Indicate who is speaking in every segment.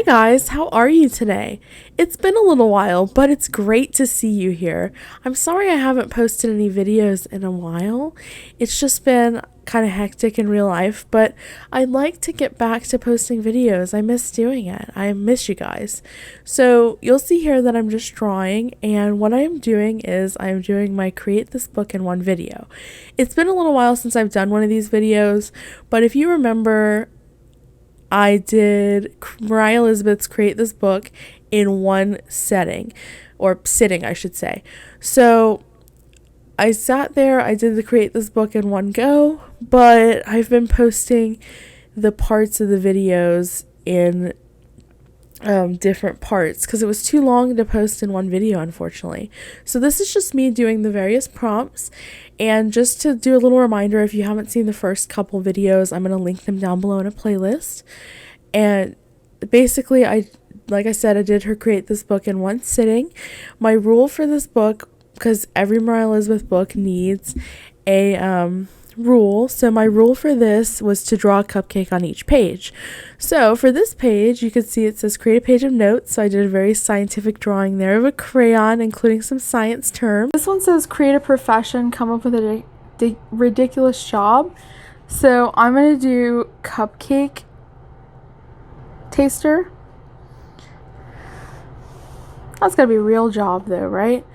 Speaker 1: guys, how are you today? It's been a little while, but it's great to see you here. I'm sorry I haven't posted any videos in a while. It's just been kind of hectic in real life, but I'd like to get back to posting videos. I miss doing it. I miss you guys. So you'll see here that I'm just drawing, and what I am doing is I'm doing my Create This Book in One video. It's been a little while since I've done one of these videos, but if you remember, I did Moriah Elizabeth's Create This Book in one setting, or sitting, I should say. So I sat there, I did the Create This Book in one go, but I've been posting the parts of the videos in different parts because it was too long to post in one video, unfortunately. So this is just me doing the various prompts, and just to do a little reminder, if you haven't seen the first couple videos, I'm going to link them down below in a playlist. And basically, like I said, I did her Create This Book in one sitting. My rule for this book, because every Moriah Elizabeth book needs a rule, so my rule for this was to draw a cupcake on each page. So for this page, you can see it says create a page of notes, so I did a very scientific drawing there of a crayon, including some science terms. This one says create a profession, come up with a ridiculous job. So I'm going to do cupcake taster. That's got to be a real job though, right?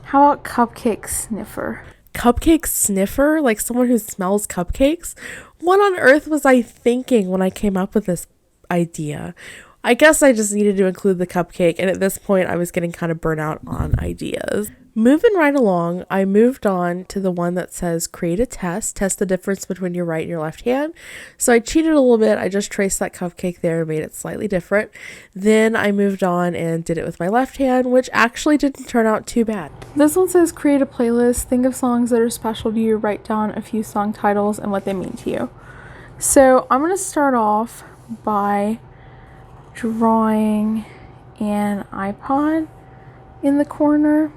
Speaker 1: How about cupcake sniffer? Cupcake sniffer? Like someone who smells cupcakes? What on earth was I thinking when I came up with this idea? I guess I just needed to include the cupcake, and at this point I was getting kind of burnt out on ideas. Moving right along, I moved on to the one that says create a test the difference between your right and your left hand. So I cheated a little bit. I just traced that cupcake there and made it slightly different. Then I moved on and did it with my left hand, which actually didn't turn out too bad. This one says create a playlist, think of songs that are special to you, write down a few song titles and what they mean to you. So I'm going to start off by drawing an iPod in the corner.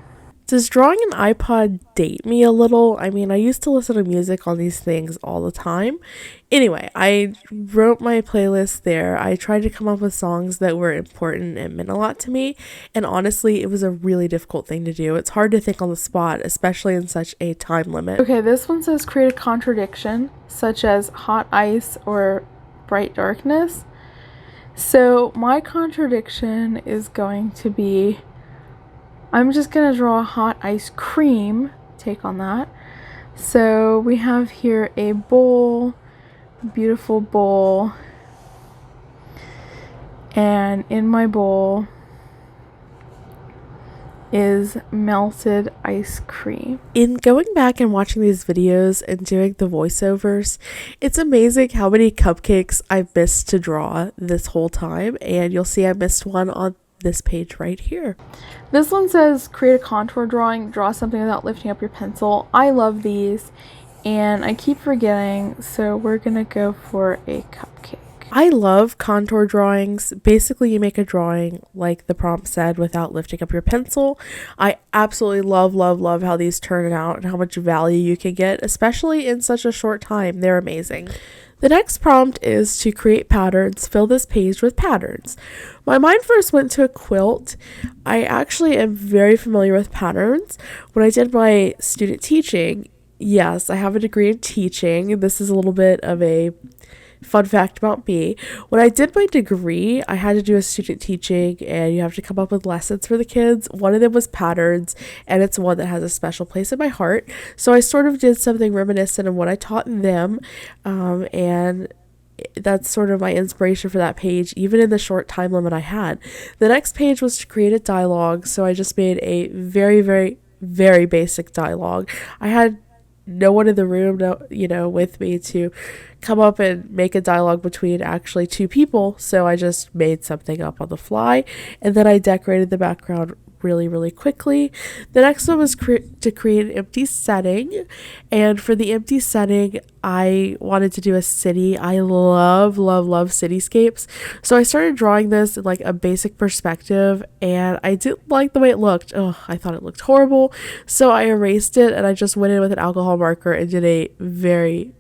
Speaker 1: Does drawing an iPod date me a little? I mean, I used to listen to music on these things all the time. Anyway, I wrote my playlist there. I tried to come up with songs that were important and meant a lot to me. And honestly, it was a really difficult thing to do. It's hard to think on the spot, especially in such a time limit. Okay, this one says create a contradiction, such as hot ice or bright darkness. So my contradiction is going to be, I'm just going to draw a hot ice cream take on that. So we have here a bowl, beautiful bowl, and in my bowl is melted ice cream. In going back and watching these videos and doing the voiceovers, it's amazing how many cupcakes I've missed to draw this whole time, and you'll see I missed one on this page right here. This one says create a contour drawing, draw something without lifting up your pencil. I love these and I keep forgetting, so we're gonna go for a cupcake. I love contour drawings. Basically, you make a drawing like the prompt said without lifting up your pencil. I absolutely love how these turn out and how much value you can get, especially in such a short time. They're amazing. The next prompt is to create patterns. Fill this page with patterns. My mind first went to a quilt. I actually am very familiar with patterns. When I did my student teaching, yes, I have a degree in teaching. This is a little bit of a fun fact about me. When I did my degree, I had to do a student teaching, and you have to come up with lessons for the kids. One of them was patterns, and it's one that has a special place in my heart. So I sort of did something reminiscent of what I taught them, and that's sort of my inspiration for that page, even in the short time limit I had. The next page was to create a dialogue, so I just made a very basic dialogue. I had no one in the room, with me to come up and make a dialogue between actually two people. So I just made something up on the fly, and then I decorated the background really quickly. The next one was to create an empty setting, and for the empty setting I wanted to do a city. I love cityscapes, so I started drawing this in like a basic perspective, and I didn't like the way it looked. I thought it looked horrible, so I erased it and I just went in with an alcohol marker and did a very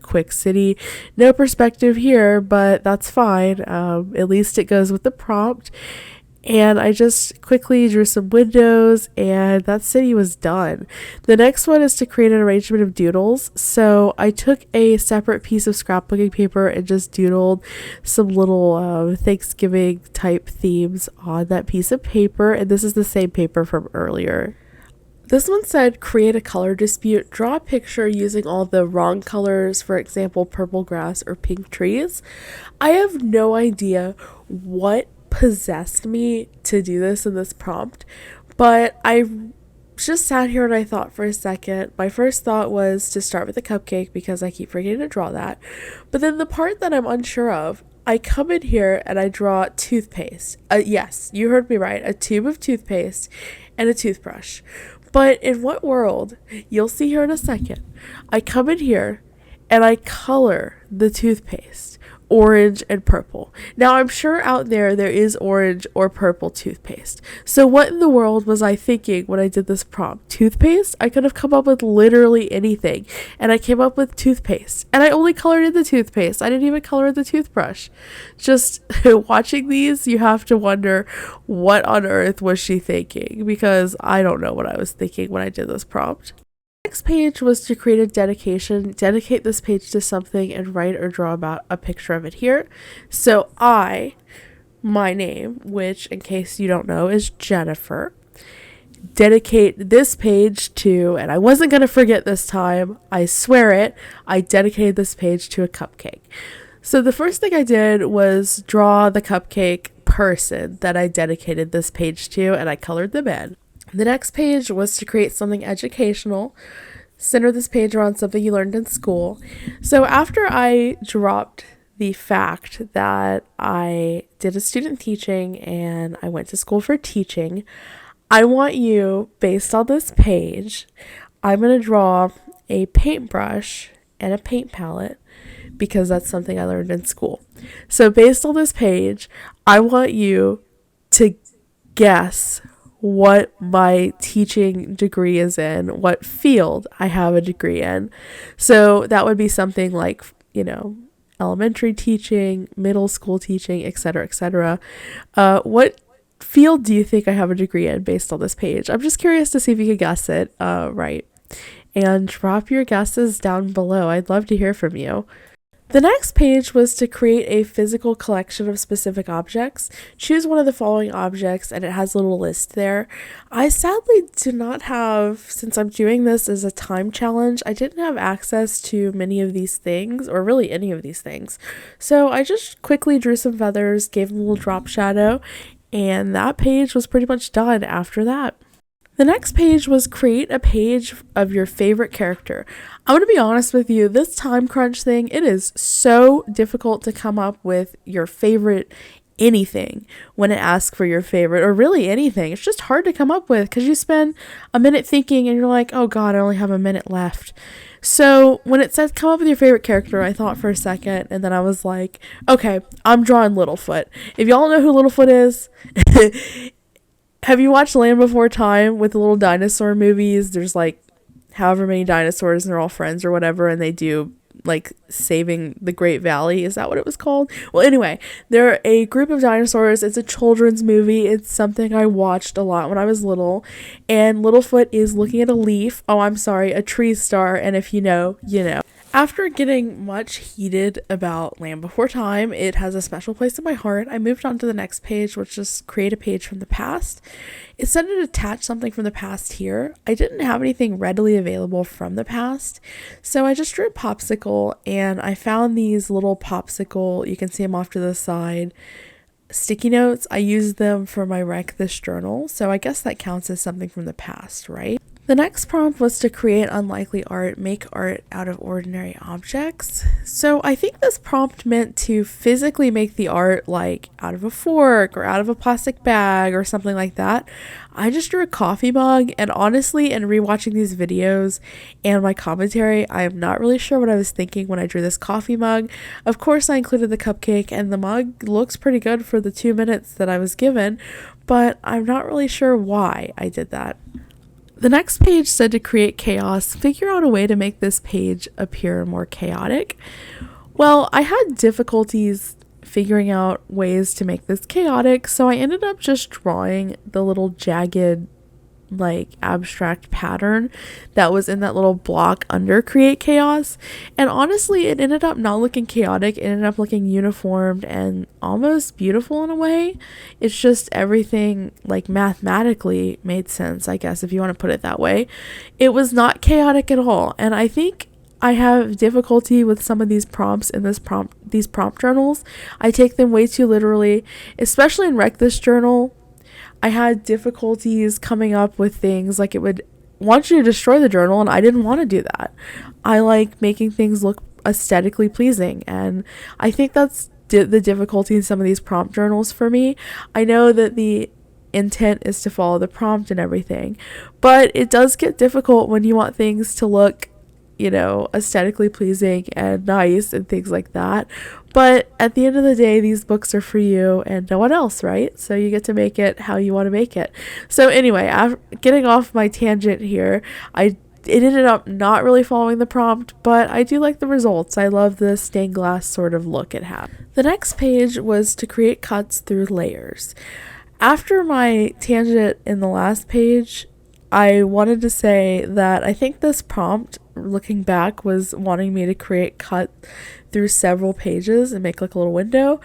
Speaker 1: quick city. No perspective here, but that's fine. At least it goes with the prompt. And I just quickly drew some windows and that city was done. The next one is to create an arrangement of doodles. So I took a separate piece of scrapbooking paper and just doodled some little Thanksgiving type themes on that piece of paper. And this is the same paper from earlier. This one said, create a color dispute, draw a picture using all the wrong colors, for example, purple grass or pink trees. I have no idea what possessed me to do this in this prompt, but I just sat here and I thought for a second. My first thought was to start with a cupcake because I keep forgetting to draw that. But then the part that I'm unsure of, I come in here and I draw toothpaste. Yes, you heard me right, a tube of toothpaste and a toothbrush. But in what world, you'll see here in a second, I come in here and I color the toothpaste orange and purple. Now I'm sure out there is orange or purple toothpaste. So what in the world was I thinking when I did this prompt? Toothpaste? I could have come up with literally anything, and I came up with toothpaste, and I only colored in the toothpaste. I didn't even color the toothbrush. Just watching these, you have to wonder, what on earth was she thinking? Because I don't know what I was thinking when I did this prompt. Next page was to create a dedication. Dedicate this page to something and write or draw about a picture of it here. So my name, which in case you don't know is Jennifer, dedicate this page to, and I wasn't going to forget this time, I swear it, I dedicated this page to a cupcake. So the first thing I did was draw the cupcake person that I dedicated this page to, and I colored them in. The next page was to create something educational. Center this page around something you learned in school. So after I dropped the fact that I did a student teaching and I went to school for teaching, I want you, based on this page, I'm going to draw a paintbrush and a paint palette because that's something I learned in school. So based on this page, I want you to guess what my teaching degree is in, what field I have a degree in. So that would be something like, elementary teaching, middle school teaching, etc., etc. What field do you think I have a degree in based on this page? I'm just curious to see if you could guess it right. And drop your guesses down below. I'd love to hear from you. The next page was to create a physical collection of specific objects. Choose one of the following objects, and it has a little list there. I sadly do not have, since I'm doing this as a time challenge, I didn't have access to many of these things, or really any of these things. So I just quickly drew some feathers, gave them a little drop shadow, and that page was pretty much done after that. The next page was create a page of your favorite character. I'm going to be honest with you, this time crunch thing, it is so difficult to come up with your favorite anything when it asks for your favorite, or really anything. It's just hard to come up with because you spend a minute thinking and you're like, oh God, I only have a minute left. So when it says come up with your favorite character, I thought for a second, and then I was like, okay, I'm drawing Littlefoot. If y'all know who Littlefoot is, have you watched Land Before Time with the little dinosaur movies? There's like however many dinosaurs and they're all friends or whatever, and they do like saving the Great Valley. Is that what it was called? Well, anyway, they're a group of dinosaurs. It's a children's movie. It's something I watched a lot when I was little, and Littlefoot is looking at a tree star, and if you know, you know. After getting much heated about Land Before Time, it has a special place in my heart. I moved on to the next page, which is create a page from the past. It said to attach something from the past here. I didn't have anything readily available from the past, so I just drew a popsicle, and I found these little popsicle, you can see them off to the side, sticky notes. I used them for my Wreck This journal, so I guess that counts as something from the past, right? The next prompt was to create unlikely art, make art out of ordinary objects. So I think this prompt meant to physically make the art like out of a fork or out of a plastic bag or something like that. I just drew a coffee mug, and honestly, in rewatching these videos and my commentary, I am not really sure what I was thinking when I drew this coffee mug. Of course, I included the cupcake, and the mug looks pretty good for the 2 minutes that I was given, but I'm not really sure why I did that. The next page said to create chaos, figure out a way to make this page appear more chaotic. Well, I had difficulties figuring out ways to make this chaotic, so I ended up just drawing the little jagged, like abstract pattern that was in that little block under create chaos, and honestly it ended up not looking chaotic. It ended up looking uniformed and almost beautiful in a way. It's just everything like mathematically made sense, I guess, if you want to put it that way. It was not chaotic at all, and I think I have difficulty with some of these prompts in these prompt journals. I take them way too literally, especially in Wreck This Journal. I had difficulties coming up with things like it would want you to destroy the journal, and I didn't want to do that. I like making things look aesthetically pleasing, and I think that's the difficulty in some of these prompt journals for me. I know that the intent is to follow the prompt and everything, but it does get difficult when you want things to look, you know, aesthetically pleasing and nice and things like that. But at the end of the day, these books are for you and no one else, right? So you get to make it how you want to make it. So anyway, after getting off my tangent here, it ended up not really following the prompt, but I do like the results. I love the stained glass sort of look it had. The next page was to create cuts through layers. After my tangent in the last page, I wanted to say that I think this prompt, looking back, was wanting me to create cut through several pages and make like a little window.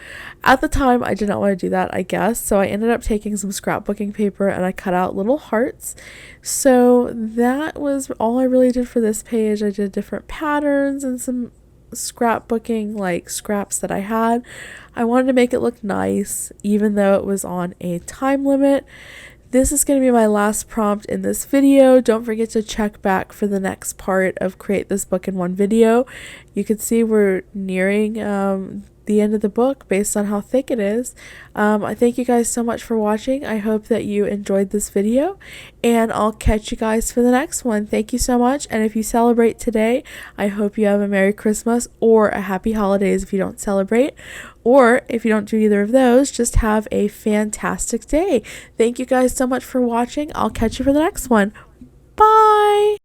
Speaker 1: At the time, I did not want to do that, I guess, so I ended up taking some scrapbooking paper and I cut out little hearts. So that was all I really did for this page. I did different patterns and some scrapbooking, like scraps that I had. I wanted to make it look nice, even though it was on a time limit. This is going to be my last prompt in this video. Don't forget to check back for the next part of Create This Book in One video. You can see we're nearing the end of the book based on how thick it is. I thank you guys so much for watching. I hope that you enjoyed this video, and I'll catch you guys for the next one. Thank you so much, and if you celebrate today, I hope you have a Merry Christmas or a Happy Holidays if you don't celebrate. Or if you don't do either of those, just have a fantastic day. Thank you guys so much for watching. I'll catch you for the next one. Bye!